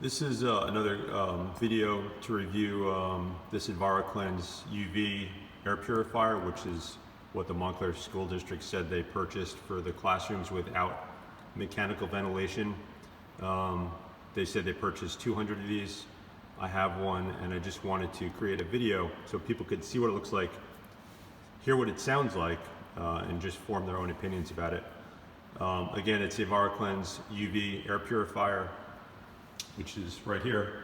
This is another video to review this Enviroklenz UV air purifier, which is what the Montclair School District said they purchased for the classrooms without mechanical ventilation. They said they purchased 200 of these. I have one, and I just wanted to create a video so people could see what it looks like, hear what it sounds like, and just form their own opinions about it. Again, it's the Enviroklenz UV air purifier, which is right here.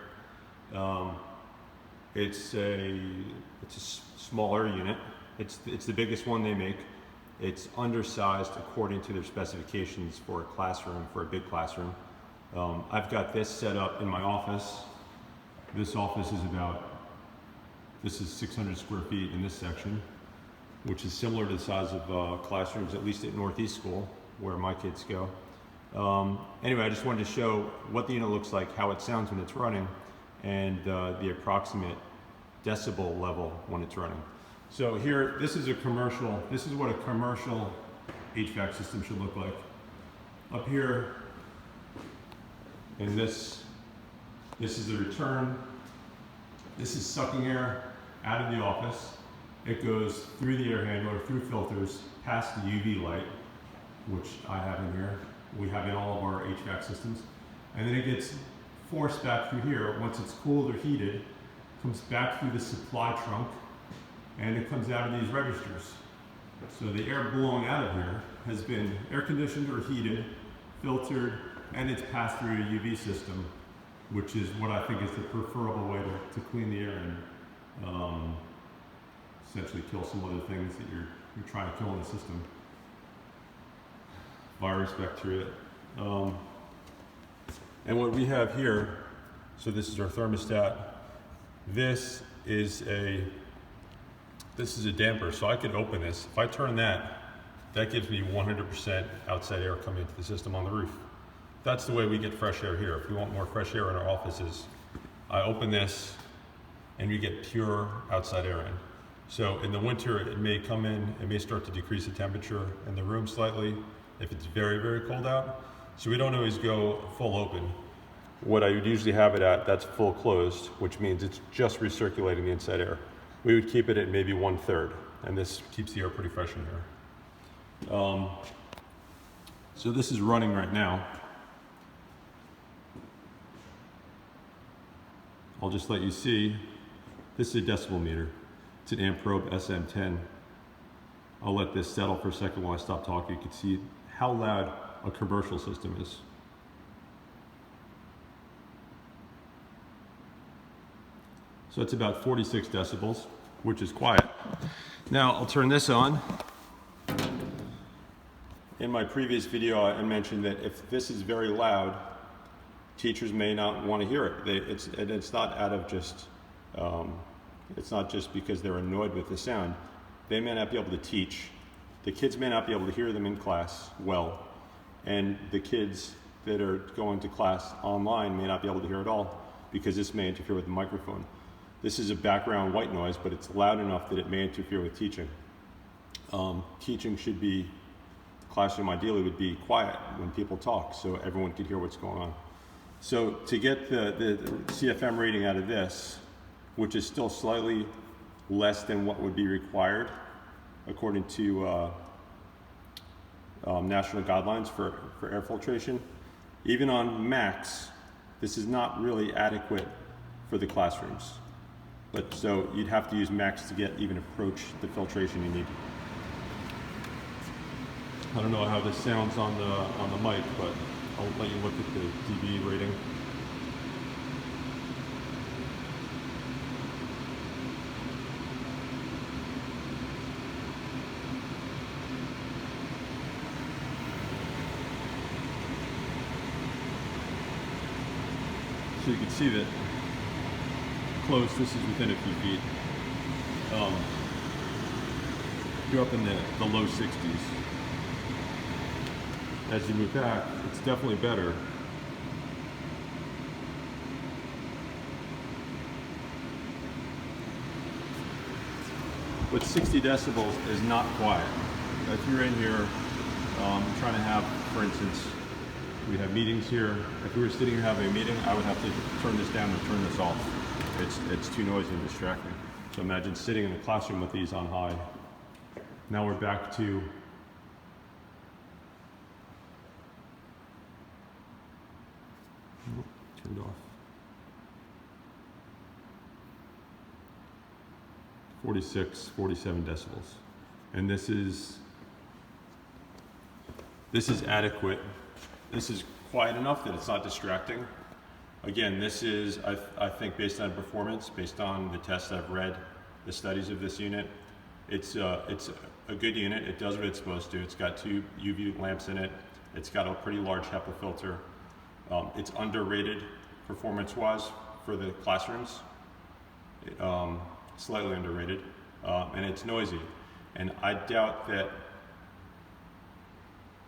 It's a smaller unit. It's the biggest one they make. It's undersized according to their specifications for a classroom, for a big classroom. I've got this set up in my office. This office is 600 square feet in this section, which is similar to the size of classrooms, at least at Northeast School, where my kids go. Anyway, I just wanted to show what the unit looks like, how it sounds when it's running, and the approximate decibel level when it's running. So here, this is what a commercial HVAC system should look like. Up here, and this is the return. This is sucking air out of the office. It goes through the air handler, through filters, past the UV light, which I have in here. We have in all of our HVAC systems. And then it gets forced back through here. Once it's cooled or heated, comes back through the supply trunk, and it comes out of these registers. So the air blowing out of here has been air conditioned or heated, filtered, and it's passed through a UV system, which is what I think is the preferable way to clean the air and essentially kill some other things that you're trying to kill in the system. Virus, bacteria. And what we have here, so this is our thermostat. This is a damper, so I could open this. If I turn that gives me 100% outside air coming into the system on the roof. That's the way we get fresh air here. If we want more fresh air in our offices, I open this and we get pure outside air in. So in the winter, it may come in, it may start to decrease the temperature in the room slightly if it's very, very cold out. So we don't always go full open. What I would usually have it at, that's full closed, which means it's just recirculating the inside air. We would keep it at maybe 1/3, and this keeps the air pretty fresh in here. So this is running right now. I'll just let you see. This is a decibel meter. It's an Amprobe SM10. I'll let this settle for a second while I stop talking. You can see how loud a commercial system is. So it's about 46 decibels, which is quiet. Now I'll turn this on. In my previous video, I mentioned that if this is very loud, teachers may not want to hear it. It's not out of just, it's not just because they're annoyed with the sound. They may not be able to teach. The kids may not be able to hear them in class well. And the kids that are going to class online may not be able to hear it all because this may interfere with the microphone. This is a background white noise, but it's loud enough that it may interfere with teaching. Teaching should be, the classroom ideally would be quiet when people talk so everyone could hear what's going on. So to get the CFM rating out of this, which is still slightly less than what would be required according to national guidelines for air filtration, even on max, this is not really adequate for the classrooms. But so you'd have to use max to get even approach the filtration you need. I don't know how this sounds on the mic, but I'll let you look at the dB rating. So you can see that close, this is within a few feet. You're up in the low 60s. As you move back, it's definitely better. But 60 decibels is not quiet. If you're in here trying to have, for instance, We have meetings here. If we were sitting here having a meeting, I would have to turn this down and turn this off. It's too noisy and distracting. So imagine sitting in a classroom with these on high. Now we're back to turned off. 46, 47 decibels. And this is adequate. This is quiet enough that it's not distracting. Again, this is, I think, based on performance, based on the tests I've read, the studies of this unit, it's a good unit. It does what it's supposed to. It's got 2 UV lamps in it. It's got a pretty large HEPA filter. It's underrated performance-wise for the classrooms. Slightly underrated, and it's noisy. And I doubt that,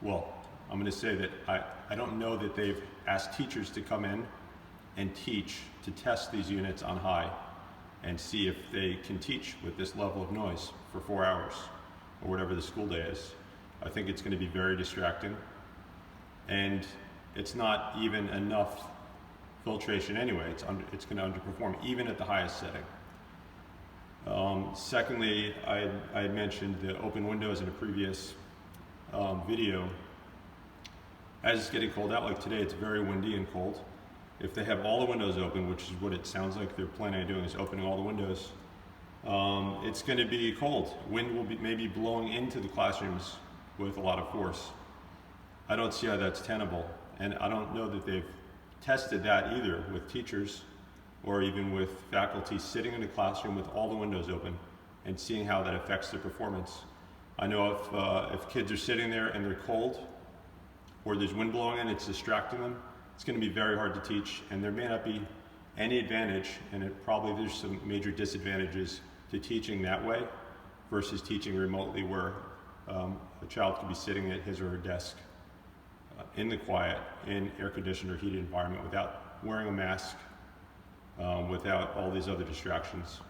well, I'm going to say that I don't know that they've asked teachers to come in and teach, to test these units on high and see if they can teach with this level of noise for 4 hours or whatever the school day is. I think it's going to be very distracting, and it's not even enough filtration anyway. It's going to underperform even at the highest setting. Secondly, I had mentioned the open windows in a previous video. As it's getting cold out, like today, it's very windy and cold. If they have all the windows open, which is what it sounds like they're planning on doing, is opening all the windows, it's going to be cold. Wind will be maybe blowing into the classrooms with a lot of force. I don't see how that's tenable, and I don't know that they've tested that either with teachers or even with faculty sitting in a classroom with all the windows open and seeing how that affects their performance. I know if kids are sitting there and they're cold or there's wind blowing in, it's distracting them, it's going to be very hard to teach, and there may not be any advantage, and there's some major disadvantages to teaching that way versus teaching remotely, where a child could be sitting at his or her desk in the quiet, in air-conditioned or heated environment without wearing a mask, without all these other distractions.